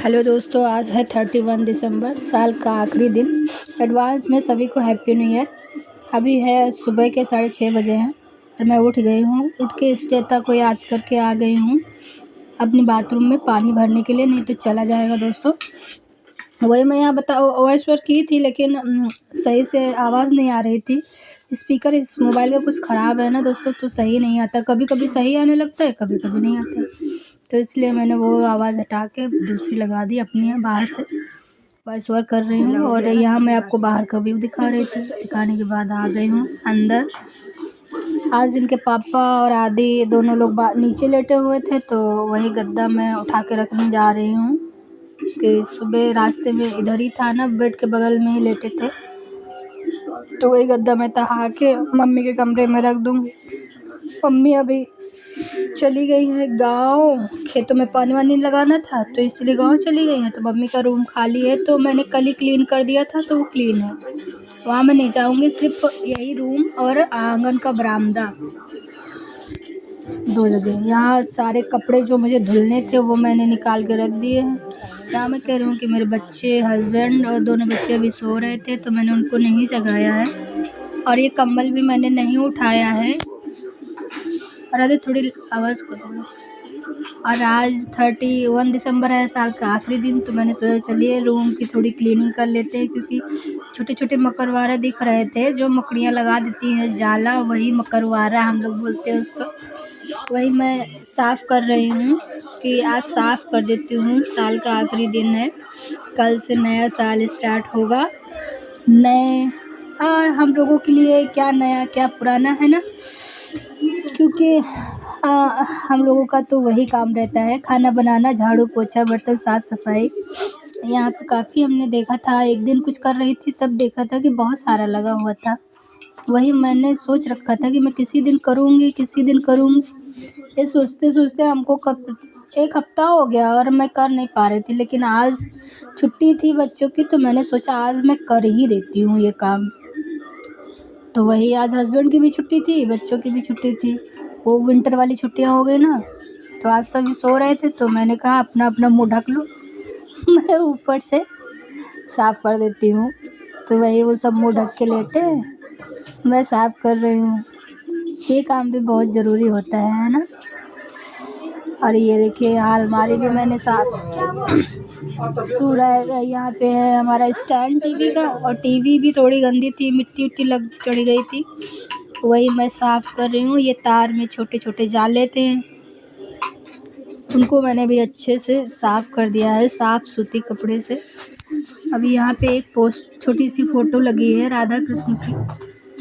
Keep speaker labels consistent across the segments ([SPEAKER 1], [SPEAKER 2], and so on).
[SPEAKER 1] Hello दोस्तों, आज है 31 दिसंबर, साल का आखिरी दिन। एडवांस में सभी को हैप्पी न्यू ईयर। अभी है सुबह के 6:30 बजे हैं और मैं उठ गई हूँ। उठ के इष्टदेवता को याद करके आ गई हूँ अपनी बाथरूम में पानी भरने के लिए, नहीं तो चला जाएगा दोस्तों। वही मैं यहाँ वॉइस ओवर की थी, लेकिन सही से आवाज़ नहीं आ रही थी। स्पीकर इस मोबाइल का कुछ ख़राब है ना दोस्तों, तो सही नहीं आता। कभी कभी सही आने लगता है, कभी कभी नहीं आता। तो इसलिए मैंने वो आवाज़ हटा के दूसरी लगा दी अपनी है, बाहर से वॉइस ओवर कर रही हूँ। और यहाँ मैं आपको बाहर का व्यू दिखा रही थी। दिखाने के बाद आ गई हूँ अंदर। आज इनके पापा और आदि दोनों लोग नीचे लेटे हुए थे, तो वही गद्दा मैं उठा के रखने जा रही हूँ कि सुबह रास्ते में इधर ही था ना, बेड के बगल में ही लेटे थे, तो वही गद्दा मैं तहा के मम्मी के कमरे में रख दूँगी। मम्मी अभी चली गई है गाँव, खेतों में पानी वानी लगाना था तो इसलिए गाँव चली गई है। तो मम्मी का रूम खाली है, तो मैंने कल ही क्लीन कर दिया था, तो वो क्लीन है। वहाँ मैं नहीं जाऊँगी, सिर्फ यही रूम और आंगन का बरामदा, दो जगह। यहाँ सारे कपड़े जो मुझे धुलने थे वो मैंने निकाल के रख दिए हैं। यहाँ मैं कह रही हूँ कि मेरे बच्चे, हस्बैंड और दोनों बच्चे अभी सो रहे थे, तो मैंने उनको नहीं जगाया है। और ये कंबल भी मैंने नहीं उठाया है। और अरे थोड़ी आवाज़ करो। और आज 31 दिसंबर है, साल का आखिरी दिन, तो मैंने सोचा चलिए रूम की थोड़ी क्लीनिंग कर लेते हैं, क्योंकि छोटे छोटे मकरवारा दिख रहे थे जो मकड़ियाँ लगा देती हैं जाला, वही मकरवारा हम लोग बोलते हैं उसको। वही मैं साफ़ कर रही हूँ कि आज साफ़ कर देती हूँ। साल का आखिरी दिन है, कल से नया साल स्टार्ट होगा। नए और हम लोगों के लिए क्या नया क्या पुराना है ना, क्योंकि हम लोगों का तो वही काम रहता है, खाना बनाना, झाड़ू पोछा, बर्तन साफ़ सफाई। यहाँ पे काफ़ी हमने देखा था, एक दिन कुछ कर रही थी तब देखा था कि बहुत सारा लगा हुआ था। वही मैंने सोच रखा था कि मैं किसी दिन करूँगी। ये सोचते सोचते हमको कब 1 हफ्ता हो गया और मैं कर नहीं पा रही थी। लेकिन आज छुट्टी थी बच्चों की, तो मैंने सोचा आज मैं कर ही देती हूँ ये काम। तो वही आज हस्बैंड की भी छुट्टी थी, बच्चों की भी छुट्टी थी, वो विंटर वाली छुट्टियां हो गई ना, तो आज सभी सो रहे थे, तो मैंने कहा अपना अपना मुँह ढक लो मैं ऊपर से साफ़ कर देती हूँ। तो वही वो सब मुँह ढक के लेटे, मैं साफ़ कर रही हूँ। ये काम भी बहुत ज़रूरी होता है ना। और ये देखिए यहाँ अलमारी भी मैंने साफ़ सूरा यहाँ पे है हमारा स्टैंड टीवी का, और टीवी भी थोड़ी गंदी थी, मिट्टी उट्टी लग चढ़ गई थी, वही मैं साफ़ कर रही हूँ। ये तार में छोटे छोटे जाले थे, उनको मैंने भी अच्छे से साफ़ कर दिया है, साफ़ सूती कपड़े से। अभी यहाँ पे एक पोस्ट छोटी सी फ़ोटो लगी है राधा कृष्ण की,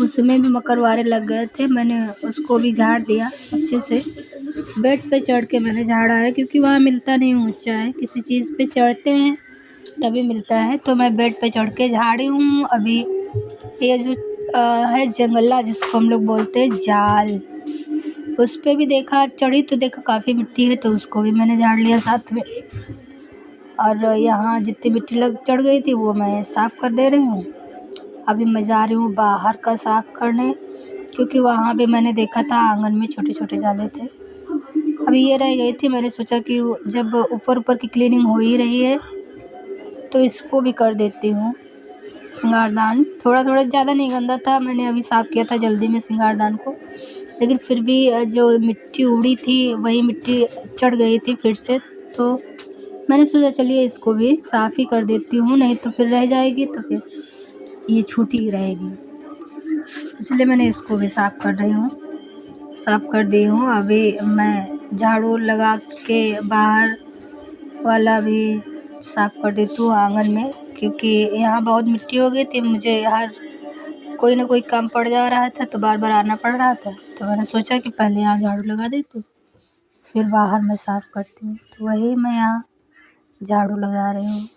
[SPEAKER 1] उसमें भी मकरवारे लग गए थे, मैंने उसको भी झाड़ दिया अच्छे से। बेड पे चढ़ के मैंने झाड़ा है, क्योंकि वहाँ मिलता नहीं ऊंचा है, किसी चीज़ पे चढ़ते हैं तभी मिलता है, तो मैं बेड पे चढ़ के झाड़ी हूँ। अभी ये जो है जंगला, जिसको हम लोग बोलते हैं जाल, उस पे भी देखा चढ़ी तो देखा काफ़ी मिट्टी है, तो उसको भी मैंने झाड़ लिया साथ में। और यहाँ जितनी मिट्टी लग चढ़ गई थी वो मैं साफ़ कर दे रही हूँ। अभी मैं जा रही हूँ बाहर का साफ़ करने, क्योंकि वहाँ पे मैंने देखा था आंगन में छोटे छोटे जाले थे। अभी ये रह गई थी, मैंने सोचा कि जब ऊपर की क्लीनिंग हो ही रही है तो इसको भी कर देती हूँ। सिंगारदान थोड़ा ज़्यादा नहीं गंदा था, मैंने अभी साफ़ किया था जल्दी में सिंगारदान को, लेकिन फिर भी जो मिट्टी उड़ी थी वही मिट्टी चढ़ गई थी फिर से, तो मैंने सोचा चलिए इसको भी साफ़ ही कर देती हूँ, नहीं तो फिर रह जाएगी, तो फिर ये छूटी ही रहेगी, इसलिए मैंने इसको भी साफ़ कर रही हूँ। साफ़ कर दी हूँ। अभी मैं झाड़ू लगा के बाहर वाला भी साफ़ कर देती हूँ आंगन में, क्योंकि यहाँ बहुत मिट्टी हो गई थी, मुझे हर कोई ना कोई काम पड़ जा रहा था, तो बार बार आना पड़ रहा था, तो मैंने सोचा कि पहले यहाँ झाड़ू लगा देती हूँ, फिर बाहर मैं साफ़ करती हूँ। तो वही मैं यहाँ झाड़ू लगा रही हूँ।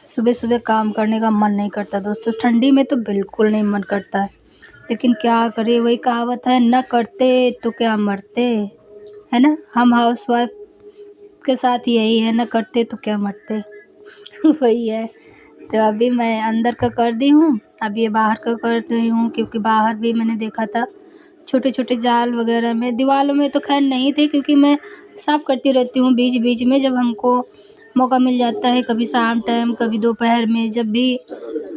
[SPEAKER 1] सुबह सुबह काम करने का मन नहीं करता दोस्तों, ठंडी में तो बिल्कुल नहीं मन करता है, लेकिन क्या करें, वही कहावत है, न करते तो क्या मरते, है ना। हम हाउसवाइफ के साथ यही है, न करते तो क्या मरते वही है। तो अभी मैं अंदर का कर दी हूँ, अब ये बाहर का कर रही हूँ, क्योंकि बाहर भी मैंने देखा था छोटे छोटे जाल वगैरह में, दीवारों में तो खैर नहीं थे, क्योंकि मैं साफ़ करती रहती हूँ बीच बीच में, जब हमको मौका मिल जाता है, कभी शाम टाइम, कभी दोपहर में, जब भी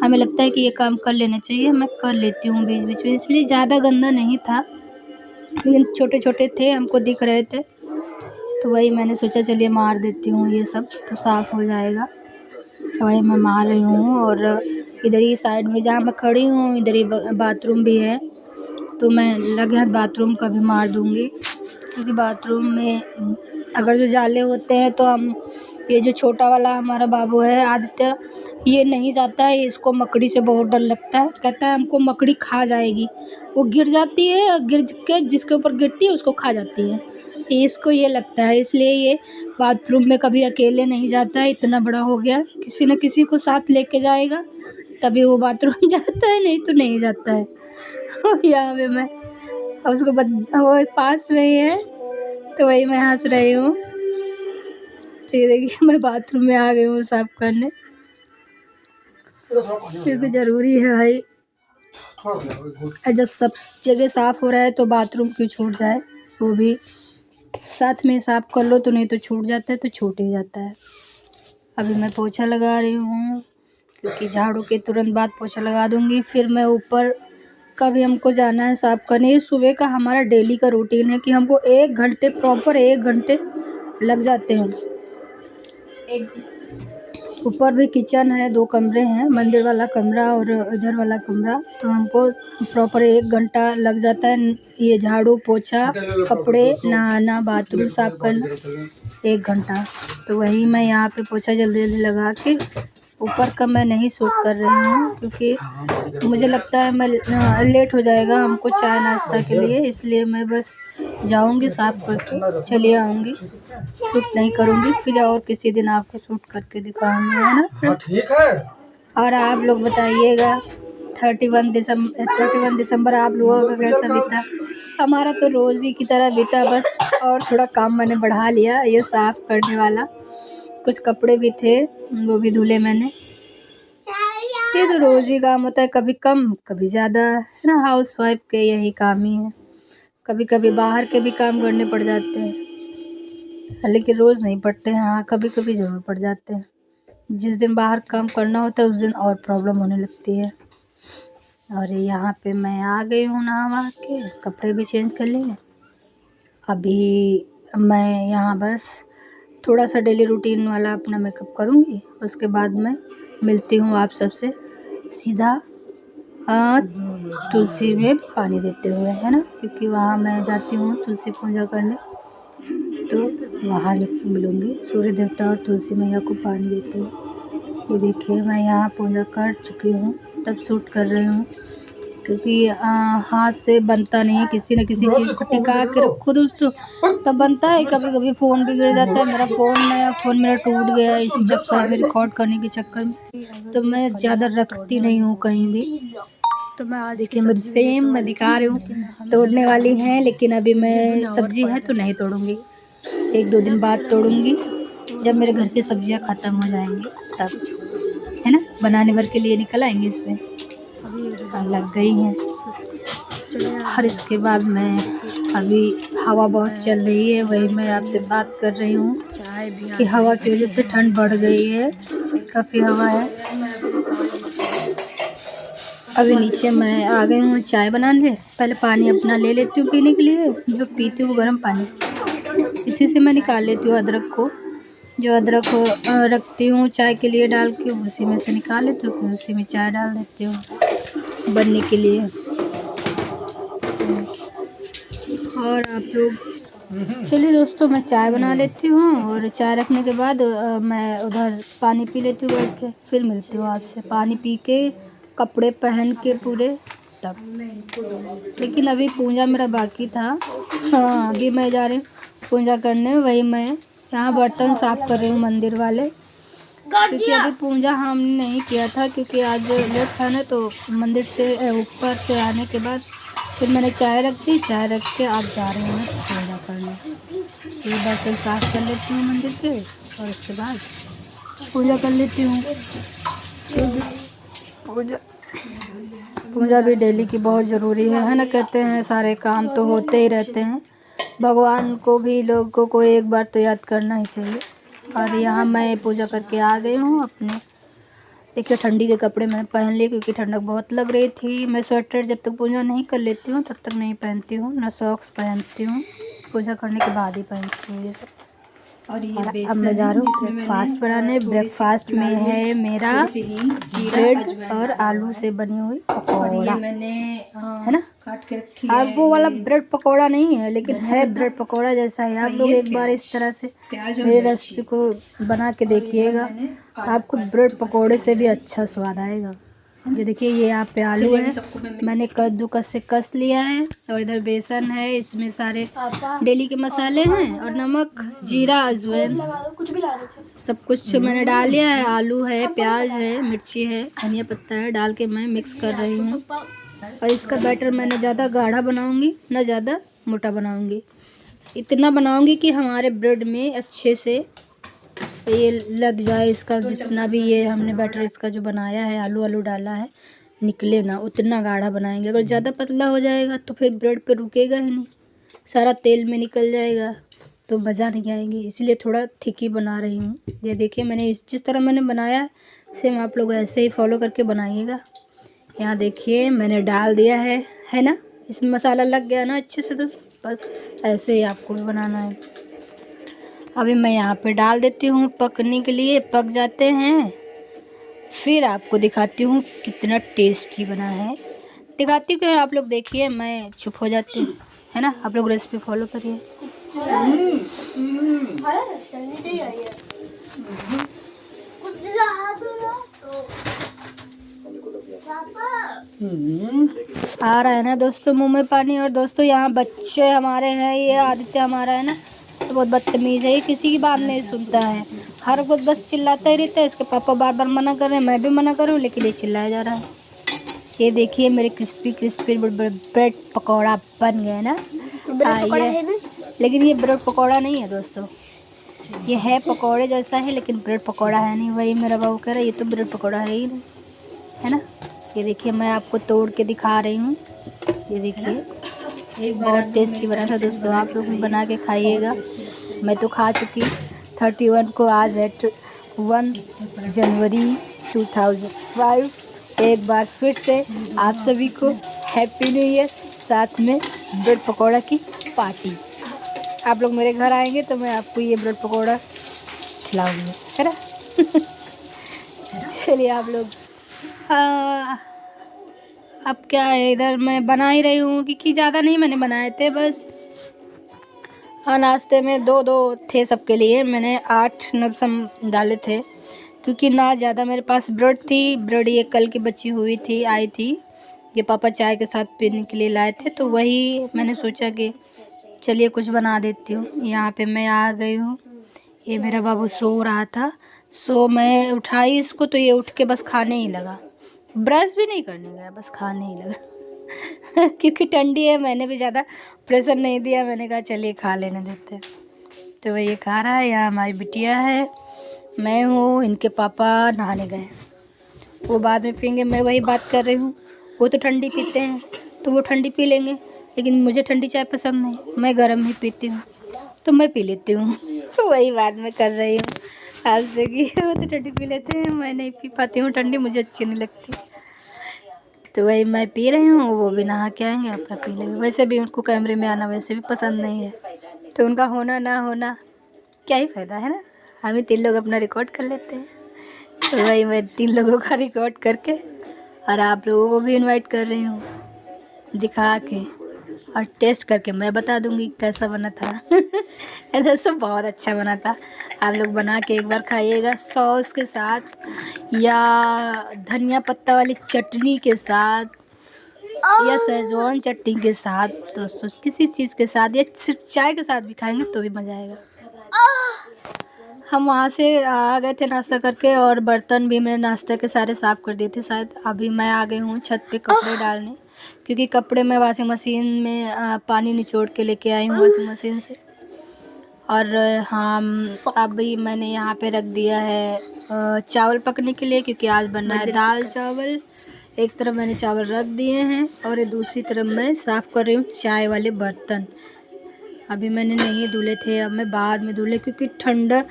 [SPEAKER 1] हमें लगता है कि ये काम कर लेना चाहिए, मैं कर लेती हूँ बीच-बीच में। इसलिए ज़्यादा गंदा नहीं था, लेकिन छोटे-छोटे थे, हमको दिख रहे थे, तो वही मैंने सोचा चलिए मार देती हूँ ये सब, तो साफ़ हो जाएगा। तो वही मैं मार रही हूँ। और इधर ही साइड में जहाँ मैं खड़ी हूँ, इधर ही बाथरूम भी है, तो मैं लगे हाथ बाथरूम का भी मार दूँगी, क्योंकि बाथरूम में अगर जो जाले होते हैं तो हम, ये जो छोटा वाला हमारा बाबू है आदित्य, ये नहीं जाता है, इसको मकड़ी से बहुत डर लगता है, कहता है हमको मकड़ी खा जाएगी। वो गिर जाती है, गिर के जिसके ऊपर गिरती है उसको खा जाती है, इसको ये लगता है, इसलिए ये बाथरूम में कभी अकेले नहीं जाता है। इतना बड़ा हो गया, किसी न किसी को साथ लेके जाएगा तभी वो बाथरूम जाता है, नहीं तो नहीं जाता है। यहाँ पे मैं उसको वो पास में ही है, तो वही मैं हंस रही हूँ। तो ये देखिए मैं बाथरूम में आ गई हूँ साफ करने, क्योंकि ज़रूरी है भाई। और जब सब जगह साफ़ हो रहा है तो बाथरूम क्यों छूट जाए, वो भी साथ में साफ़ कर लो, तो नहीं तो छूट जाता है, तो छूट ही जाता है। अभी मैं पोछा लगा रही हूँ, क्योंकि झाड़ू के तुरंत बाद पोछा लगा दूँगी। फिर मैं ऊपर का भी हमको जाना है साफ़ करने। ये सुबह का हमारा डेली का रूटीन है कि हमको 1 घंटे, प्रॉपर 1 घंटे लग जाते हैं। ऊपर भी किचन है, 2 कमरे हैं, मंदिर वाला कमरा और इधर वाला कमरा, तो हमको प्रॉपर 1 घंटा लग जाता है। ये झाड़ू पोछा, कपड़े, नहाना, बाथरूम साफ़ करना 1 घंटा। तो वही मैं यहाँ पे पोछा जल्दी जल्दी लगा के, ऊपर का मैं नहीं शूट कर रही हूँ, क्योंकि मुझे लगता है मैं लेट हो जाएगा हमको चाय नाश्ता के लिए, इसलिए मैं बस जाऊँगी साफ़ करके चली आऊँगी, शूट नहीं करूँगी। फिर और किसी दिन आपको शूट करके दिखाऊँगी, है ना?
[SPEAKER 2] ठीक है।
[SPEAKER 1] और आप लोग बताइएगा 31 दिसंबर आप लोगों का कैसा बीता? हमारा तो रोज़ ही की तरह बीता, बस और थोड़ा काम मैंने बढ़ा लिया, ये साफ़ करने वाला। कुछ कपड़े भी थे, वो भी धुले मैंने। ये तो रोज़ ही काम होता है, कभी कम कभी ज़्यादा, है ना? हाउसवाइफ के यही काम ही है। कभी कभी बाहर के भी काम करने पड़ जाते हैं, लेकिन रोज़ नहीं पड़ते हैं। हाँ, कभी कभी ज़रूर पड़ जाते हैं। जिस दिन बाहर काम करना होता है उस दिन और प्रॉब्लम होने लगती है। और यहाँ पे मैं आ गई हूँ नहा के, कपड़े भी चेंज कर लिए। अभी मैं यहाँ बस थोड़ा सा डेली रूटीन वाला अपना मेकअप करूँगी, उसके बाद मैं मिलती हूँ आप सबसे सीधा तुलसी में पानी देते हुए, है ना? क्योंकि वहाँ मैं जाती हूँ तुलसी पूजा करने, तो वहाँ मिलूँगी सूर्य देवता और तुलसी मैया को पानी देते हुए। ये देखिए मैं यहाँ पूजा कर चुकी हूँ, तब शूट कर रही हूँ, क्योंकि हाथ से बनता नहीं है, किसी न किसी चीज़ को टिका के रखो दोस्तों तब बनता है। कभी कभी फ़ोन भी गिर जाता है, मेरा फ़ोन मेरा टूट गया इसी चक्कर में, रिकॉर्ड करने के चक्कर में, तो मैं ज़्यादा रखती नहीं हूँ कहीं भी। तो मैं आज देखिए मुझे सेम मैं दिखा रही हूँ, तोड़ने वाली हैं, लेकिन अभी मैं सब्ज़ी है तो नहीं तोड़ूँगी, 1-2 दिन बाद तोड़ूँगी, जब मेरे घर की सब्जियाँ ख़त्म हो जाएंगी तब, है ना? बनाने भर के लिए निकल आएंगे इसमें, लग गई हैं। और इसके बाद मैं अभी हवा बहुत चल रही है, वही मैं आपसे बात कर रही हूँ कि हवा की वजह से ठंड बढ़ गई है, काफ़ी हवा है। अभी नीचे मैं आ गई हूँ चाय बनाने, पहले पानी अपना ले लेती हूँ पीने के लिए, जो पीती हूँ वो गर्म पानी, इसी से मैं निकाल लेती हूँ अदरक को, जो अदरक रखती हूँ चाय के लिए डाल के, उसी में से निकाल लेती हूँ, फिर उसी में चाय डाल देती हूँ बनने के लिए। और आप लोग चलिए दोस्तों, मैं चाय बना लेती हूँ, और चाय रखने के बाद मैं उधर पानी पी लेती हूँ बैठ के, फिर मिलती हूँ आपसे पानी पी के, कपड़े पहन के पूरे तब। लेकिन अभी पूजा मेरा बाकी था। हाँ, अभी मैं जा रही हूँ पूजा करने, वही मैं यहाँ बर्तन साफ़ कर रही हूँ मंदिर वाले, क्योंकि अभी पूजा हमने नहीं किया था, क्योंकि आज लेट था ना, तो मंदिर से ऊपर से आने के बाद फिर मैंने चाय रख दी, चाय रख के आप जा रहे हैं पूजा करने। ये बर्तन साफ़ कर लेती हूँ मंदिर के, और उसके बाद पूजा कर लेती हूँ। पूजा भी डेली की बहुत ज़रूरी है ना? कहते हैं सारे काम तो होते ही रहते हैं, भगवान को भी लोगों को एक बार तो याद करना ही चाहिए, और यहाँ मैं पूजा करके आ गई हूँ अपने। देखिए ठंडी के कपड़े मैंने पहन लिए क्योंकि ठंडक बहुत लग रही थी। मैं स्वेटर जब तक पूजा नहीं कर लेती हूँ तब तक नहीं पहनती हूँ, ना सॉक्स पहनती हूँ, पूजा करने के बाद ही पहनती हूँ ये सब। और अब मैं जा रही हूँ ब्रेकफास्ट बनाने। ब्रेकफास्ट में है मेरा ब्रेड और आलू से बनी हुई पकौड़ा, है ना। काट के रखी है। अब वो वाला ब्रेड पकौड़ा नहीं है लेकिन है ब्रेड पकौड़ा जैसा है। आप लोग एक बार इस तरह से मेरी रेसिपी को बना के देखिएगा, आपको ब्रेड पकौड़े से भी अच्छा स्वाद आएगा। ये देखिए ये यहाँ पे आलू है, मैंने कद्दूकस से कस लिया है, और इधर बेसन है, इसमें सारे डेली के मसाले हैं और नमक, जीरा, अजवाइन, सब कुछ मैंने डाल लिया है। आलू है, प्याज है, मिर्ची है, धनिया पत्ता है, डाल के मैं मिक्स कर रही हूँ। और इसका बैटर मैंने ज़्यादा गाढ़ा बनाऊँगी ना ज़्यादा मोटा बनाऊँगी, इतना बनाऊँगी कि हमारे ब्रेड में अच्छे से ये लग जाए। इसका जितना भी ये हमने बैटर इसका जो बनाया है, आलू डाला है, निकले ना, उतना गाढ़ा बनाएंगे। अगर ज़्यादा पतला हो जाएगा तो फिर ब्रेड पे रुकेगा ही नहीं, सारा तेल में निकल जाएगा तो मज़ा नहीं आएगी। इसलिए थोड़ा थिक ही बना रही हूँ। ये देखिए मैंने जिस तरह मैंने बनाया है सेम आप लोग ऐसे ही फॉलो करके बनाइएगा। यहाँ देखिए मैंने डाल दिया है ना, इसमें मसाला लग गया ना अच्छे से, तो बस ऐसे ही आपको भी बनाना है। अभी मैं यहाँ पे डाल देती हूँ पकने के लिए, पक जाते हैं फिर आपको दिखाती हूँ कितना टेस्टी बना है। दिखाती हूँ कि आप लोग देखिए, मैं चुप हो जाती हूँ, है ना। आप लोग रेसिपी फॉलो करिए। आ रहा है ना दोस्तों मुंह में पानी। और दोस्तों यहाँ बच्चे हमारे हैं, ये आदित्य हमारा है ना, तो बहुत बदतमीज़ है, ये किसी की बात नहीं सुनता है, हर वक्त बस चिल्लाता ही रहता है। इसके पापा बार बार मना कर रहे हैं, मैं भी मना कर रही हूँ, लेकिन ये चिल्लाया जा रहा है। ये देखिए मेरे क्रिस्पी ब्रेड पकौड़ा बन गए ना। ये लेकिन ये ब्रेड पकौड़ा नहीं है दोस्तों, ये है पकौड़े जैसा है लेकिन ब्रेड पकौड़ा है नहीं। वही मेरा बाबू कह रहा है ये तो ब्रेड पकौड़ा है ही नहीं, है ना। ये देखिए मैं आपको तोड़ के दिखा रही हूँ। ये देखिए बहुत टेस्टी बना था दोस्तों, आप लोग भी बना के खाइएगा। मैं तो खा चुकी 31 को, आज है 1 जनवरी 2005। एक बार फिर से आप सभी को हैप्पी न्यू ईयर, साथ में ब्रेड पकौड़ा की पार्टी। आप लोग मेरे घर आएंगे तो मैं आपको ये ब्रेड पकौड़ा खिलाऊंगी, है ना। चलिए आप लोग अब क्या है, इधर मैं बना ही रही हूँ क्योंकि ज़्यादा नहीं मैंने बनाए थे, बस हाँ नाश्ते में दो थे सबके लिए। मैंने 8 नब्सम डाले थे क्योंकि ना ज़्यादा मेरे पास ब्रेड थी। ब्रेड ये कल की बची हुई थी, आई थी, ये पापा चाय के साथ पीने के लिए लाए थे, तो वही मैंने सोचा कि चलिए कुछ बना देती हूँ। यहाँ पे मैं आ गई हूँ, ये मेरा बाबू सो रहा था, सो मैं उठाई इसको तो ये उठ के बस खाने ही लगा, ब्रश भी नहीं करने गया, बस खाने ही लगा। क्योंकि ठंडी है, मैंने भी ज़्यादा प्रेशर नहीं दिया, मैंने कहा चलिए खा लेने देते हैं। तो वह ये खा रहा है। यहाँ हमारी बिटिया है, मैं हूँ, इनके पापा नहाने गए, वो बाद में पियेंगे। मैं वही बात कर रही हूँ, वो तो ठंडी पीते हैं तो वो ठंडी पी लेंगे, लेकिन मुझे ठंडी चाय पसंद नहीं, मैं गर्म ही पीती हूँ, तो मैं पी लेती हूँ। तो वही बात मैं कर रही हूँ आपसे कि वो तो ठंडी पी लेते हैं, मैं नहीं पी पाती हूँ ठंडी, मुझे अच्छी नहीं लगती। तो वही मैं पी रही हूँ, वो भी नहा के आएंगे अपना पी लेंगे। वैसे भी उनको कैमरे में आना वैसे भी पसंद नहीं है, तो उनका होना ना होना क्या ही फ़ायदा, है ना। हम ही 3 लोग अपना रिकॉर्ड कर लेते हैं। तो वही मैं 3 लोगों का रिकॉर्ड करके और आप लोगों को भी इनवाइट कर रही हूँ, दिखा के और टेस्ट करके मैं बता दूँगी कैसा बना था। दोस्तों बहुत अच्छा बना था, आप लोग बना के एक बार खाइएगा, सॉस के साथ या धनिया पत्ता वाली चटनी के साथ या शेजवान चटनी के साथ, दोस्तों किसी चीज़ के साथ या सिर्फ चाय के साथ भी खाएंगे तो भी मज़ा आएगा। हम वहाँ से आ गए थे नाश्ता करके, और बर्तन भी मैंने नाश्ते के सारे साफ़ कर दिए थे शायद। अभी मैं आ गई हूँ छत पे कपड़े डालने, क्योंकि कपड़े मैं वॉशिंग मशीन में पानी निचोड़ के लेके आई हूँ वॉशिंग मशीन से। और हाँ अभी मैंने यहाँ पे रख दिया है चावल पकने के लिए, क्योंकि आज बनना है दाल चावल। एक तरफ मैंने चावल रख दिए हैं और दूसरी तरफ मैं साफ़ कर रही हूँ चाय वाले बर्तन। अभी मैंने नहीं धुले थे, अब मैं बाद में धुले, क्योंकि ठंडा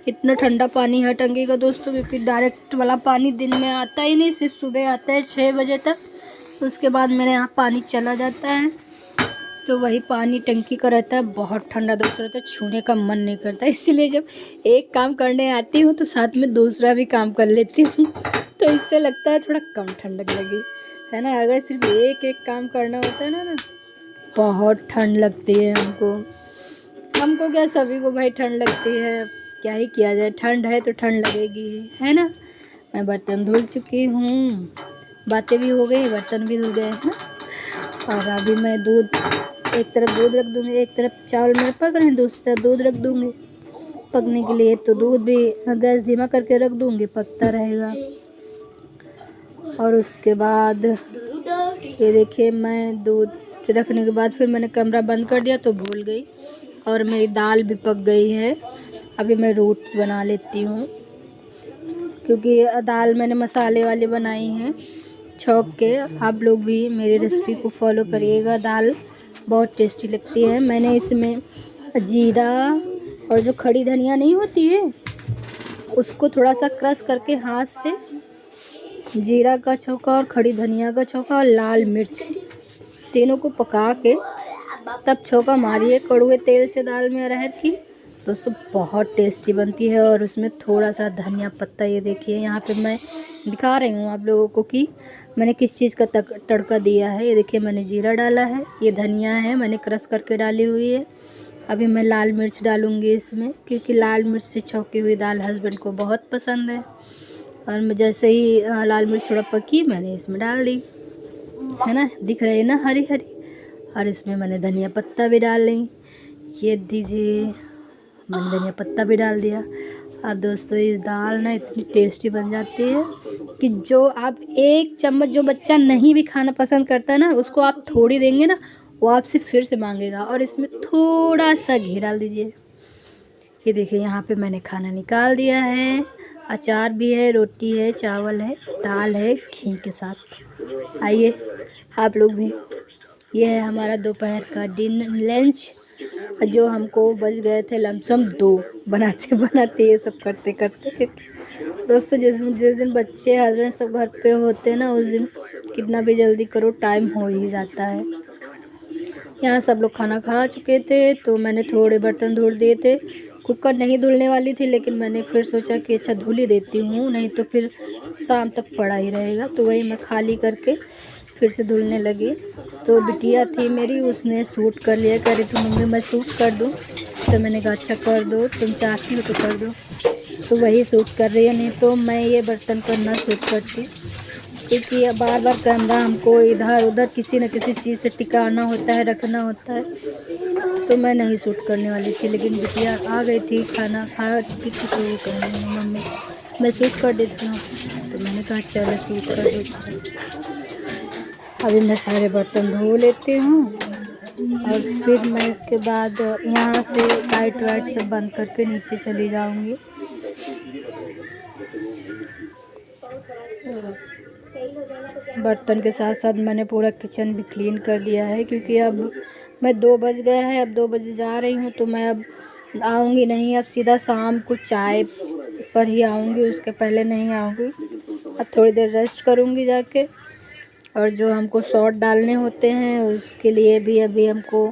[SPEAKER 1] इतना ठंडा पानी है टंकी का दोस्तों, क्योंकि डायरेक्ट वाला पानी दिन में आता ही नहीं, सिर्फ सुबह आता है 6 बजे तक। उसके बाद मेरे यहाँ पानी चला जाता है, तो वही पानी टंकी का रहता है। बहुत ठंडा दोस्तों रहता है, छूने का मन नहीं करता। इसीलिए जब एक काम करने आती हूँ तो साथ में दूसरा भी काम कर लेती हूँ, तो इससे लगता है थोड़ा कम ठंडक लगी, है ना। अगर सिर्फ एक एक काम करना होता है ना बहुत ठंड लगती है हमको क्या, सभी को भाई ठंड लगती है, क्या ही किया जाए, ठंड है तो ठंड लगेगी, है ना। मैं बर्तन धुल चुकी हूँ, बातें भी हो गई, बर्तन भी धुल गए हैं। और अभी मैं एक तरफ दूध रख दूँगी, एक तरफ चावल मेरे पक रहे हैं, दूसरी तरफ दूध रख दूँगी पकने के लिए। तो दूध भी गैस धीमा करके रख दूँगी, पकता रहेगा। और उसके बाद ये देखिए, मैं दूध रखने के बाद फिर मैंने कमरा बंद कर दिया तो भूल गई, और मेरी दाल भी पक गई है। अभी मैं रोटी बना लेती हूँ, क्योंकि दाल मैंने मसाले वाली बनाई है छौंक के। आप लोग भी मेरी रेसिपी को फॉलो करिएगा, दाल बहुत टेस्टी लगती है। मैंने इसमें जीरा और जो खड़ी धनिया नहीं होती है उसको थोड़ा सा क्रश करके हाथ से, जीरा का छौंका और खड़ी धनिया का छौंका और लाल मिर्च तीनों को पका के तब छौंका मारिए कड़वे तेल से दाल में अरहर की, तो सब बहुत टेस्टी बनती है। और उसमें थोड़ा सा धनिया पत्ता, ये देखिए यहाँ पे मैं दिखा रही हूँ आप लोगों को कि मैंने किस चीज़ का तड़का दिया है। ये देखिए मैंने जीरा डाला है, ये धनिया है मैंने क्रश करके डाली हुई है। अभी मैं लाल मिर्च डालूँगी इसमें, क्योंकि लाल मिर्च से छौंकी हुई दाल हस्बैंड को बहुत पसंद है। और मैं जैसे ही लाल मिर्च थोड़ा पकी मैंने इसमें डाल दी, है ना, दिख रही है ना हरी हरी। और इसमें मैंने धनिया पत्ता भी डाल ली, ये दीजिए, मैंने धनिया पत्ता भी डाल दिया। और दोस्तों ये दाल ना इतनी टेस्टी बन जाती है कि जो आप एक चम्मच, जो बच्चा नहीं भी खाना पसंद करता है ना, उसको आप थोड़ी देंगे ना वो आपसे फिर से मांगेगा। और इसमें थोड़ा सा घी डाल दीजिए। ये देखिए यहाँ पे मैंने खाना निकाल दिया है, अचार भी है, रोटी है, चावल है, दाल है घी के साथ। आइए आप लोग भी। ये है हमारा दोपहर का लंच, जो हमको बच गए थे लमसम 2 बनाते बनाते, ये सब करते करते। दोस्तों जिस दिन बच्चे हस्बैंड सब घर पे होते हैं ना, उस दिन कितना भी जल्दी करो टाइम हो ही जाता है। यहाँ सब लोग खाना खा चुके थे, तो मैंने थोड़े बर्तन धुल दिए थे। कुकर नहीं धुलने वाली थी, लेकिन मैंने फिर सोचा कि अच्छा धुल ही देती हूँ, नहीं तो फिर शाम तक पड़ा ही रहेगा। तो वही मैं खाली करके फिर से धुलने लगी। तो बिटिया थी मेरी, उसने सूट कर लिया, कह रही थी मम्मी मैं सूट कर दूँ, तो मैंने कहा अच्छा कर दो, तुम चाहती हो तो कर दो। तो वही सूट कर रही है, नहीं तो मैं ये बर्तन करना सूट करती, क्योंकि बार बार कैमरा हमको इधर उधर किसी न किसी चीज़ से टिकाना होता है, रखना होता है। तो मैं नहीं सूट करने वाली थी, लेकिन बिटिया आ गई थी, खाना खा चुकी थी, तो वो कह रही मम्मी मैं सूट कर देती हूँ। तो मैंने कहा चलो सूट कर देती हूँ। अभी मैं सारे बर्तन धो लेती हूँ, और फिर मैं इसके बाद यहाँ से लाइट वाइट सब बंद करके नीचे चली जाऊँगी। बर्तन के साथ साथ मैंने पूरा किचन भी क्लीन कर दिया है, क्योंकि अब मैं 2 बज गए हैं, अब 2 बजे जा रही हूँ, तो मैं अब आऊँगी नहीं, अब सीधा शाम को चाय पर ही आऊँगी, उसके पहले नहीं आऊँगी। अब थोड़ी देर रेस्ट करूँगी जाके, और जो हमको शॉर्ट डालने होते हैं उसके लिए भी अभी हमको